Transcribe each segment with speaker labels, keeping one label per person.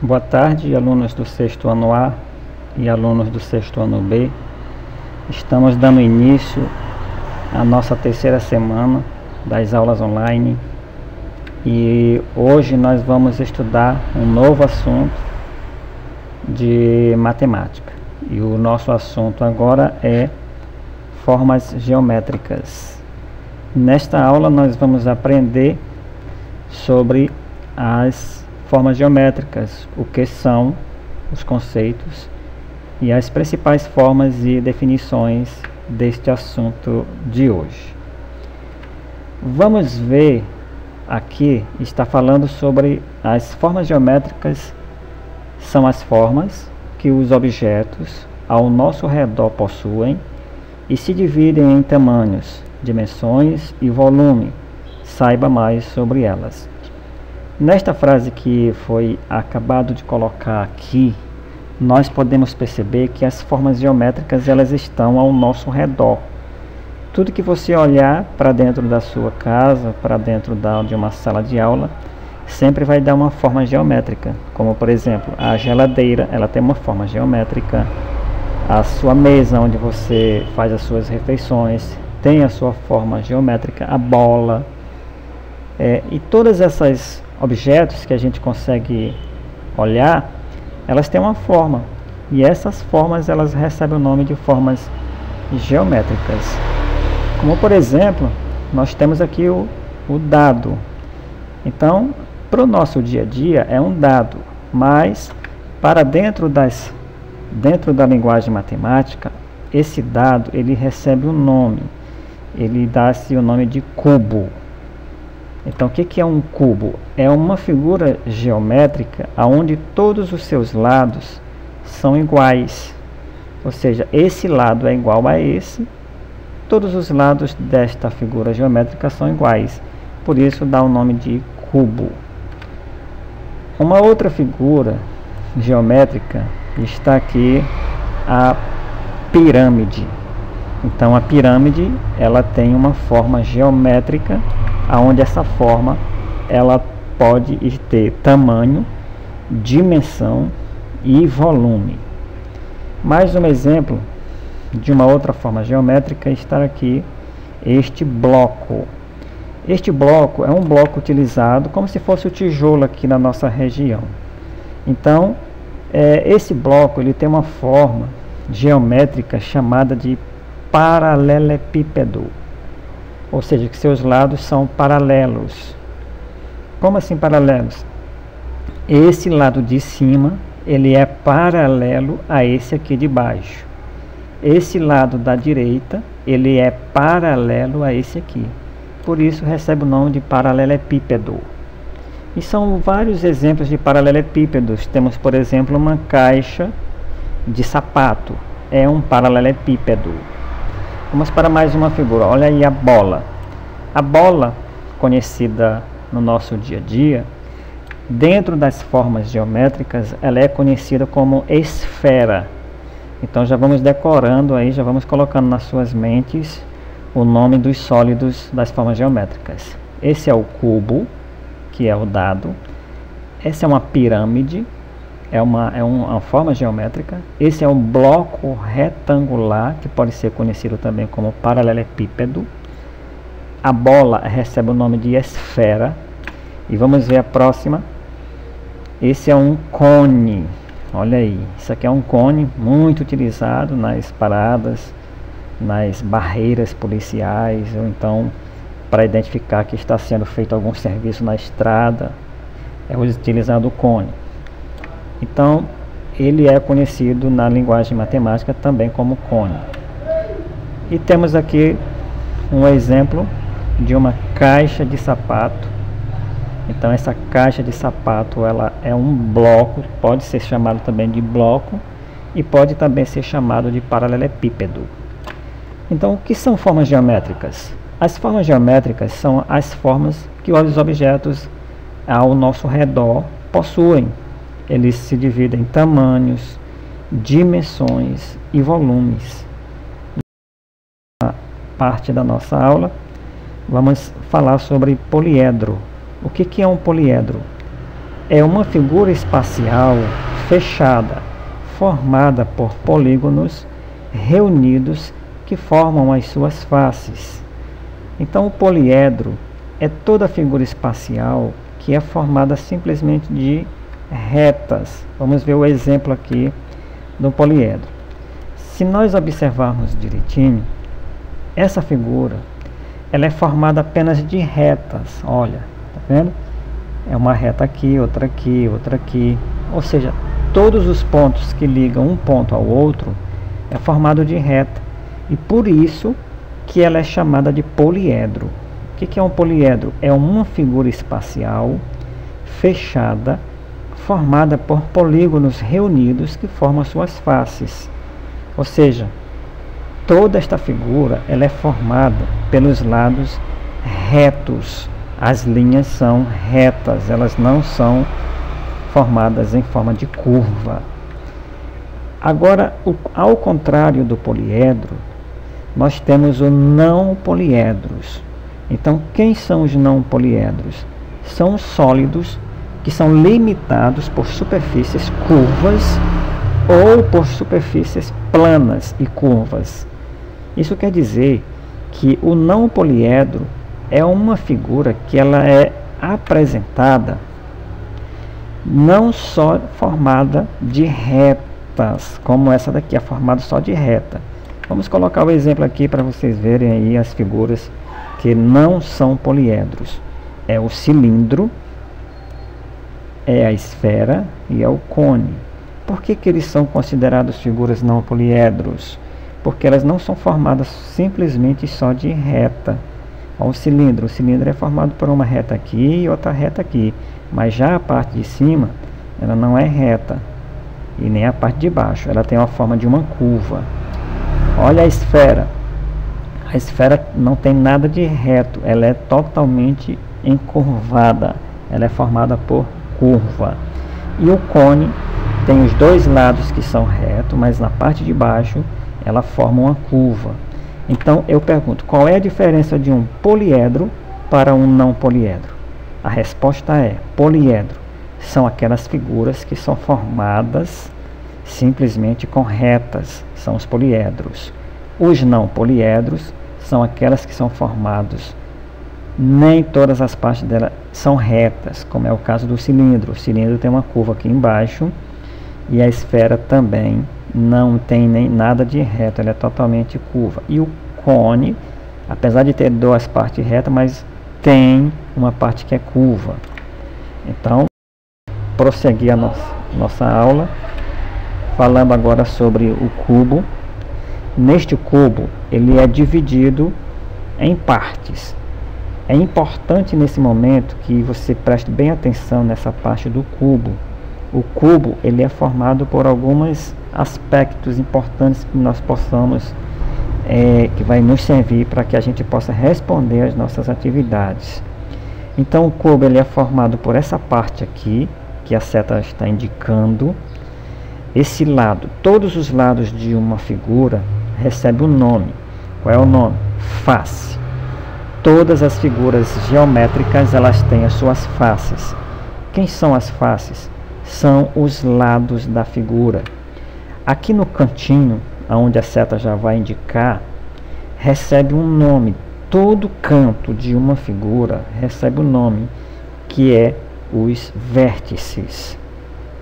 Speaker 1: Boa tarde, alunos do sexto ano A e alunos do sexto ano B. Estamos dando início à nossa terceira semana das aulas online e hoje nós vamos estudar um novo assunto de matemática. E o nosso assunto agora é formas geométricas. Nesta aula nós vamos aprender sobre as formas geométricas, o que são os conceitos e as principais formas e definições deste assunto de hoje. Vamos ver aqui, está falando sobre as formas geométricas. São as formas que os objetos ao nosso redor possuem e se dividem em tamanhos, dimensões e volume. Saiba mais sobre elas. Nesta frase que foi acabado de colocar aqui, nós podemos perceber que as formas geométricas elas estão ao nosso redor. Tudo que você olhar para dentro da sua casa, para dentro de uma sala de aula, sempre vai dar uma forma geométrica. Como por exemplo, a geladeira, ela tem uma forma geométrica. A sua mesa onde você faz as suas refeições tem a sua forma geométrica. A bola, e todas essas objetos que a gente consegue olhar, elas têm uma forma, e essas formas elas recebem o nome de formas geométricas. Como por exemplo, nós temos aqui o dado. Então, para o nosso dia a dia é um dado, mas para dentro da linguagem matemática, esse dado ele recebe um nome, ele dá-se o nome de cubo. Então, o que é um cubo? É uma figura geométrica onde todos os seus lados são iguais. Ou seja, esse lado é igual a esse. Todos os lados desta figura geométrica são iguais. Por isso, dá o nome de cubo. Uma outra figura geométrica está aqui, a pirâmide. Então, a pirâmide ela tem uma forma geométrica aonde essa forma ela pode ter tamanho, dimensão e volume. Mais um exemplo de uma outra forma geométrica está aqui este bloco. Este bloco é um bloco utilizado como se fosse o tijolo aqui na nossa região. Então, esse bloco ele tem uma forma geométrica chamada de paralelepípedo. Ou seja, que seus lados são paralelos. Como assim paralelos? Esse lado de cima, ele é paralelo a esse aqui de baixo. Esse lado da direita, ele é paralelo a esse aqui. Por isso recebe o nome de paralelepípedo. E são vários exemplos de paralelepípedos. Temos, por exemplo, uma caixa de sapato. É um paralelepípedo. Vamos para mais uma figura. Olha aí a bola. A bola, conhecida no nosso dia a dia, dentro das formas geométricas, ela é conhecida como esfera. Então já vamos decorando aí, já vamos colocando nas suas mentes o nome dos sólidos das formas geométricas. Esse é o cubo, que é o dado. Essa é uma pirâmide. É uma forma geométrica. Esse é um bloco retangular, que pode ser conhecido também como paralelepípedo. A bola recebe o nome de esfera. E vamos ver a próxima. Esse é um cone. Olha aí, isso aqui é um cone muito utilizado nas paradas, nas barreiras policiais, ou então para identificar que está sendo feito algum serviço na estrada. É utilizado o cone. Então, ele é conhecido na linguagem matemática também como cone. E temos aqui um exemplo de uma caixa de sapato. Então, essa caixa de sapato ela é um bloco, pode ser chamado também de bloco e pode também ser chamado de paralelepípedo. Então, o que são formas geométricas? As formas geométricas são as formas que os objetos ao nosso redor possuem. Eles se dividem em tamanhos, dimensões e volumes. Na parte da nossa aula, vamos falar sobre poliedro. O que é um poliedro? é uma figura espacial fechada, formada por polígonos reunidos que formam as suas faces. Então, o poliedro é toda figura espacial que é formada simplesmente de retas. Vamos ver o exemplo aqui do poliedro. Se nós observarmos direitinho, essa figura ela é formada apenas de retas. Olha, tá vendo? É uma reta aqui, outra aqui, outra aqui. Ou seja, todos os pontos que ligam um ponto ao outro é formado de reta. E por isso que ela é chamada de poliedro. O que é um poliedro? É uma figura espacial fechada, formada por polígonos reunidos que formam suas faces. Ou seja, toda esta figura ela é formada pelos lados retos. As linhas são retas, elas não são formadas em forma de curva. Agora, ao contrário do poliedro, nós temos o não poliedros. Então, quem são os não poliedros? São sólidos que são limitados por superfícies curvas ou por superfícies planas e curvas. Isso quer dizer que o não poliedro é uma figura que ela é apresentada não só formada de retas, como essa daqui é formada só de reta. Vamos colocar o exemplo aqui para vocês verem aí as figuras que não são poliedros. É o cilindro, é a esfera e é o cone. Por que eles são considerados figuras não poliedros? Porque elas não são formadas simplesmente só de reta. O cilindro é formado por uma reta aqui e outra reta aqui, mas já a parte de cima ela não é reta e nem a parte de baixo, ela tem a forma de uma curva. Olha a esfera não tem nada de reto, ela é totalmente encurvada, ela é formada por curva. E o cone tem os dois lados que são retos, mas na parte de baixo ela forma uma curva. Então eu pergunto, qual é a diferença de um poliedro para um não poliedro? A resposta é: poliedro são aquelas figuras que são formadas simplesmente com retas, são os poliedros. Os não poliedros são aquelas que são formados, nem todas as partes dela são retas, como é o caso do cilindro. O cilindro tem uma curva aqui embaixo e a esfera também não tem nem nada de reto, ela é totalmente curva. E o cone, apesar de ter duas partes retas, mas tem uma parte que é curva. Então, prosseguir a nossa aula, falando agora sobre o cubo. Neste cubo, ele é dividido em partes. É importante nesse momento que você preste bem atenção nessa parte do cubo. O cubo ele é formado por alguns aspectos importantes que nós possamos, que vai nos servir para que a gente possa responder às nossas atividades. Então o cubo ele é formado por essa parte aqui, que a seta está indicando. Esse lado, todos os lados de uma figura recebem um nome. Qual é o nome? Face. Todas as figuras geométricas elas têm as suas faces. Quem são as faces? São os lados da figura. Aqui no cantinho, onde a seta já vai indicar, recebe um nome. Todo canto de uma figura recebe um nome, que é os vértices.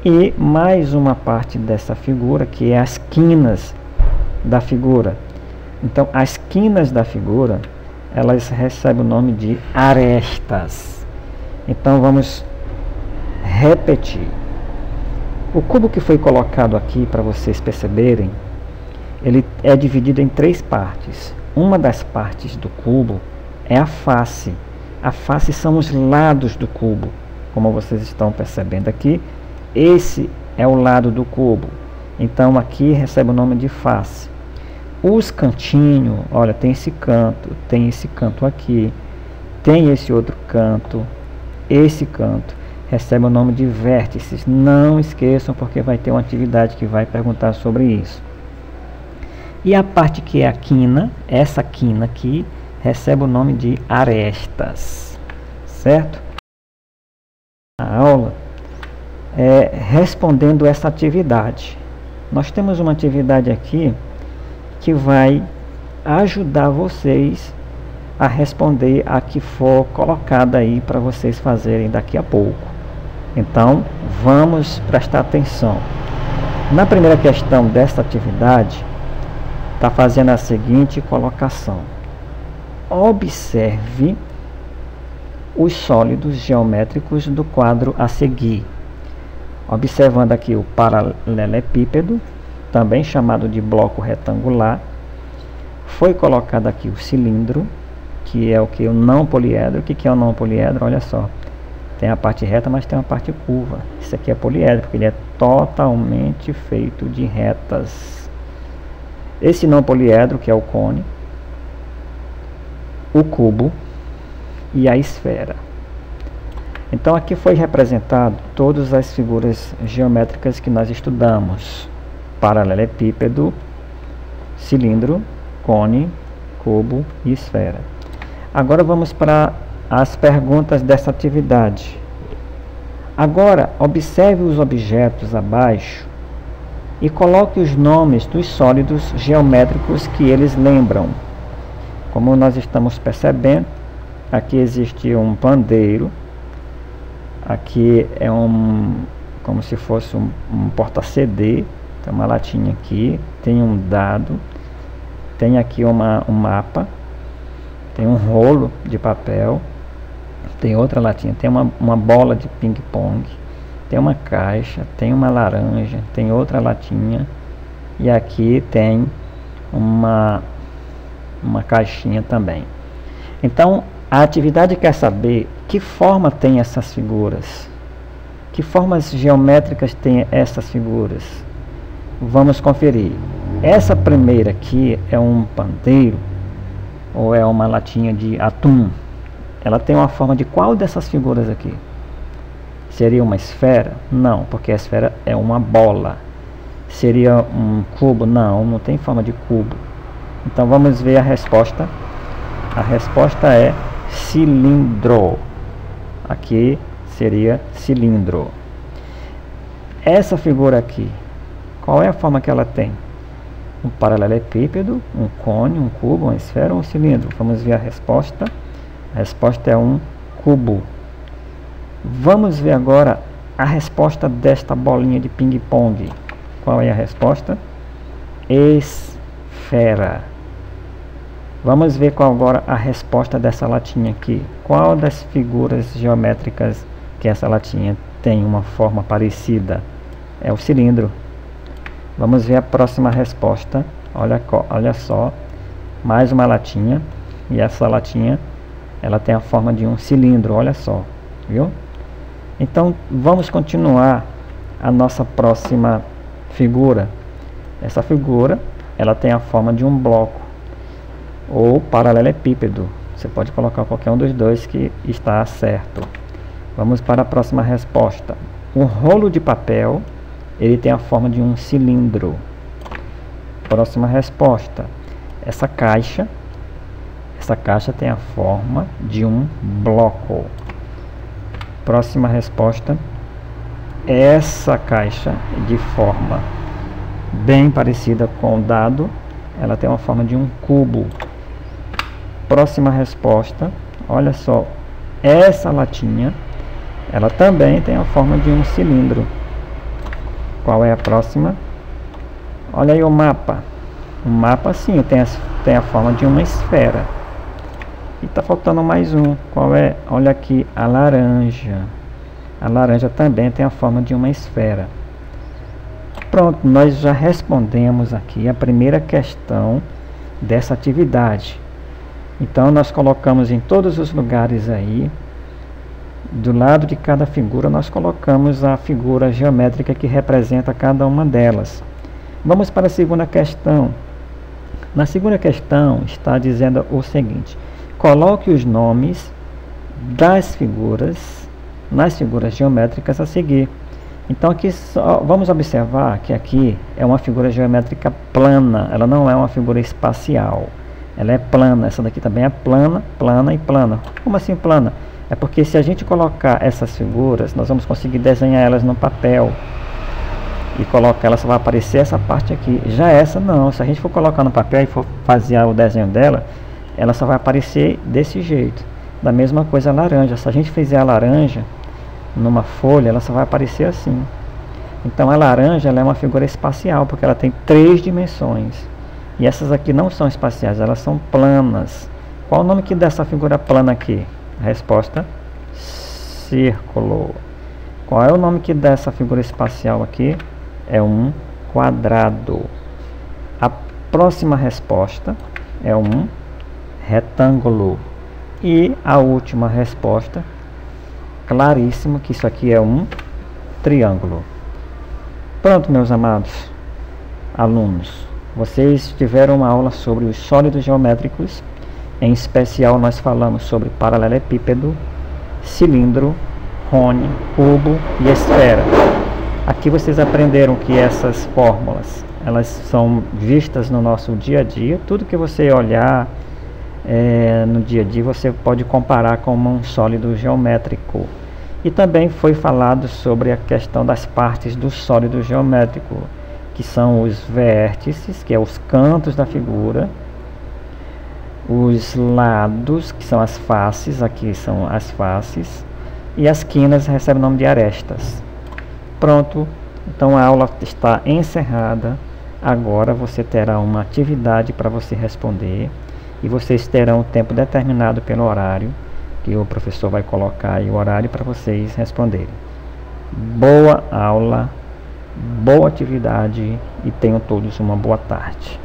Speaker 1: E mais uma parte dessa figura, que é as quinas da figura. Então, as quinas da figura, elas recebem o nome de arestas. Então, vamos repetir. O cubo que foi colocado aqui, para vocês perceberem, ele é dividido em três partes. Uma das partes do cubo é a face. A face são os lados do cubo. Como vocês estão percebendo aqui, esse é o lado do cubo. Então aqui recebe o nome de face. Os cantinhos, olha, tem esse canto aqui, tem esse outro canto, esse canto, recebe o nome de vértices. Não esqueçam, porque vai ter uma atividade que vai perguntar sobre isso. E a parte que é a quina, essa quina aqui, recebe o nome de arestas, certo? A aula, respondendo essa atividade. Nós temos uma atividade aqui que vai ajudar vocês a responder a que for colocada aí para vocês fazerem daqui a pouco. Então, vamos prestar atenção. Na primeira questão desta atividade, está fazendo a seguinte colocação: observe os sólidos geométricos do quadro a seguir. Observando aqui o paralelepípedo, também chamado de bloco retangular, foi colocado aqui o cilindro, que é o que? O não poliedro. O que é o não poliedro? Olha só, tem a parte reta, mas tem uma parte curva. Isso aqui é poliedro, porque ele é totalmente feito de retas. Esse não poliedro, que é o cone, o cubo e a esfera. Então aqui foi representado todas as figuras geométricas que nós estudamos: paralelepípedo, cilindro, cone, cubo e esfera. Agora vamos para as perguntas dessa atividade. Agora observe os objetos abaixo e coloque os nomes dos sólidos geométricos que eles lembram. Como nós estamos percebendo, aqui existe um pandeiro. Aqui é como se fosse um porta-CD. Tem uma latinha aqui, tem um dado, tem aqui um mapa, tem um rolo de papel, tem outra latinha, tem uma bola de ping-pong, tem uma caixa, tem uma laranja, tem outra latinha, e aqui tem uma caixinha também. Então, a atividade quer saber que forma tem essas figuras, que formas geométricas tem essas figuras. Vamos conferir. Essa primeira aqui é um pandeiro, ou é uma latinha de atum. Ela tem uma forma de qual dessas figuras aqui? Seria uma esfera? Não, porque a esfera é uma bola. Seria um cubo? Não, não tem forma de cubo. Então vamos ver a resposta. A resposta é cilindro. Aqui seria cilindro. Essa figura aqui, qual é a forma que ela tem? Um paralelepípedo, um cone, um cubo, uma esfera ou um cilindro? Vamos ver a resposta. A resposta é um cubo. Vamos ver agora a resposta desta bolinha de ping-pong. Qual é a resposta? Esfera. Vamos ver qual agora a resposta dessa latinha aqui. Qual das figuras geométricas que essa latinha tem uma forma parecida? É o cilindro. Vamos ver a próxima resposta. Olha só, mais uma latinha, e essa latinha ela tem a forma de um cilindro, olha só, viu? Então vamos continuar a nossa próxima figura. Essa figura ela tem a forma de um bloco ou paralelepípedo. Você pode colocar qualquer um dos dois que está certo. Vamos para a próxima resposta. Um rolo de papel, ele tem a forma de um cilindro. Próxima resposta. Essa caixa tem a forma de um bloco. Próxima resposta. Essa caixa de forma bem parecida com o dado, ela tem uma forma de um cubo. Próxima resposta. Olha só, essa latinha, ela também tem a forma de um cilindro. Qual é a próxima? Olha aí o mapa. O mapa sim tem a forma de uma esfera. E está faltando mais um. Qual é? Olha aqui, a laranja. A laranja também tem a forma de uma esfera. Pronto, nós já respondemos aqui a primeira questão dessa atividade. Então nós colocamos em todos os lugares aí, do lado de cada figura, nós colocamos a figura geométrica que representa cada uma delas. Vamos para a segunda questão. Na segunda questão está dizendo o seguinte: coloque os nomes das figuras nas figuras geométricas a seguir. Então aqui vamos observar que aqui é uma figura geométrica plana, ela não é uma figura espacial, ela é plana. Essa daqui também é plana, plana e plana. Como assim plana? É porque se a gente colocar essas figuras, nós vamos conseguir desenhar elas no papel e colocar, ela só vai aparecer essa parte aqui. Já essa não, se a gente for colocar no papel e for fazer o desenho dela, ela só vai aparecer desse jeito. Da mesma coisa a laranja, se a gente fizer a laranja numa folha, ela só vai aparecer assim. Então a laranja, ela é uma figura espacial, porque ela tem 3 dimensões. E essas aqui não são espaciais, elas são planas. Qual o nome que dá essa figura plana aqui? A resposta: círculo. Qual é o nome que dá essa figura espacial aqui? É um quadrado. A próxima resposta é um retângulo. E a última resposta, claríssimo que isso aqui é um triângulo. Pronto, meus amados alunos, vocês tiveram uma aula sobre os sólidos geométricos. Em especial nós falamos sobre paralelepípedo, cilindro, cone, cubo e esfera. Aqui vocês aprenderam que essas fórmulas, elas são vistas no nosso dia a dia. Tudo que você olhar no dia a dia, você pode comparar com um sólido geométrico. E também foi falado sobre a questão das partes do sólido geométrico, que são os vértices, que é os cantos da figura, os lados, que são as faces, aqui são as faces, e as quinas recebem o nome de arestas. Pronto, então a aula está encerrada. Agora você terá uma atividade para você responder, e vocês terão o tempo determinado pelo horário, que o professor vai colocar aí o horário para vocês responderem. Boa aula, boa atividade e tenham todos uma boa tarde.